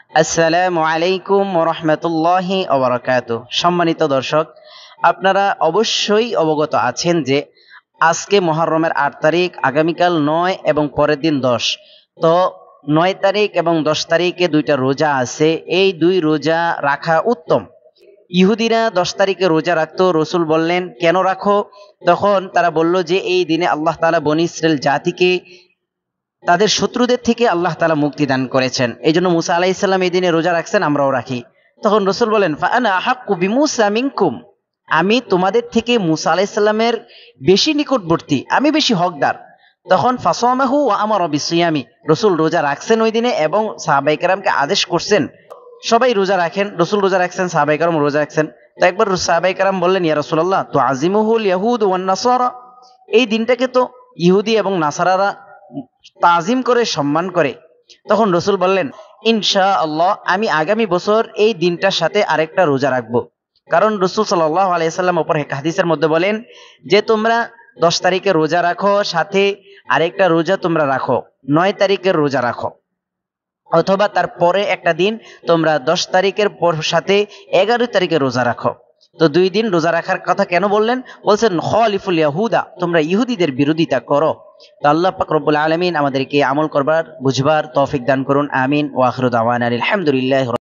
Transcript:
আসসালামু আলাইকুম ওয়া রাহমাতুল্লাহি ওয়া বারাকাতুহু। সম্মানিত দর্শক, আপনারা অবশ্যই অবগত আছেন যে আজকে মুহররমের ৮ তারিখ, আগামীকাল ৯ এবং পরের দিন ১০। তো ৯ তারিখ এবং ১০ তারিখে ২ টা রোজা আছে। এই ২ রোজা রাখা উত্তম। ইহুদিরা ১০ তারিখে রোজা রাখতো। রাসূল বললেন, "কেন রাখো?" তখন তারা বলল যে, "এই দিনে আল্লাহ তাআলা বনী ইসরাইল জাতিকে তাদের শত্রুদের থেকে আল্লাহ তাআলা মুক্তি দান করেছেন। এইজন্য মুসা আলাইহিস সালাম এই দিনে রোজা রাখছেন, আমরাও রাখি।" তখন রাসূল বলেন, "ফাআনা আহাক্কু বিমূসা মিনকুম।" আমি তোমাদের থেকে মুসা আলাইহিস সালামের বেশি নিকটবর্তী, আমি বেশি হকদার। তখন ফাসামাহু ওয়া আমারা বিসিয়ামি। রাসূল রোজা রাখছেন ওই দিনে এবং সাহাবায়ে কেরামকে আদেশ করছেন, সবাই রোজা রাখেন। রাসূল রোজা রাখছেন, সাহাবায়ে কেরাম রোজা রাখছেন। তো একবার সাহাবায়ে কেরাম বললেন, "ইয়া রাসূলুল্লাহ, তুআযিমুহুল ইয়াহুদ ওয়ান নাসারা।" এই দিনটাকে তো ইহুদি এবং নাসারারা তাজিম করে, সম্মান করে। তখন রাসূল বললেন, ইনশাআল্লাহ আমি আগামী বছর এই দিনটার সাথে আরেকটা রোজা রাখবো। কারণ রাসূল সাল্লাল্লাহু আলাইহি ওয়াসাল্লাম অপর এক হাদিসের মধ্যে বলেন যে, তোমরা ১০ তারিখে রোজা রাখো, সাথে আরেকটা রোজা তোমরা রাখো, ৯ তারিখের রোজা রাখো, অথবা তার পরে একটা দিন তোমরা ১০ তারিখের পর সাথে ১১ তারিখে রোজা রাখো। তো ২ দিন রোজা রাখার কথা কেন বললেন? বলছেন, খালিফুল ইয়াহুদা, তোমরা ইহুদিদের বিরোধিতা করো। তো আল্লাহ পাক রব্বুল আলামিন আমাদেরকে আমল করবার, বুঝবার তৌফিক দান করুন। আমিন। ওয়া আখিরু দাওয়ানা আলহামদুলিল্লাহি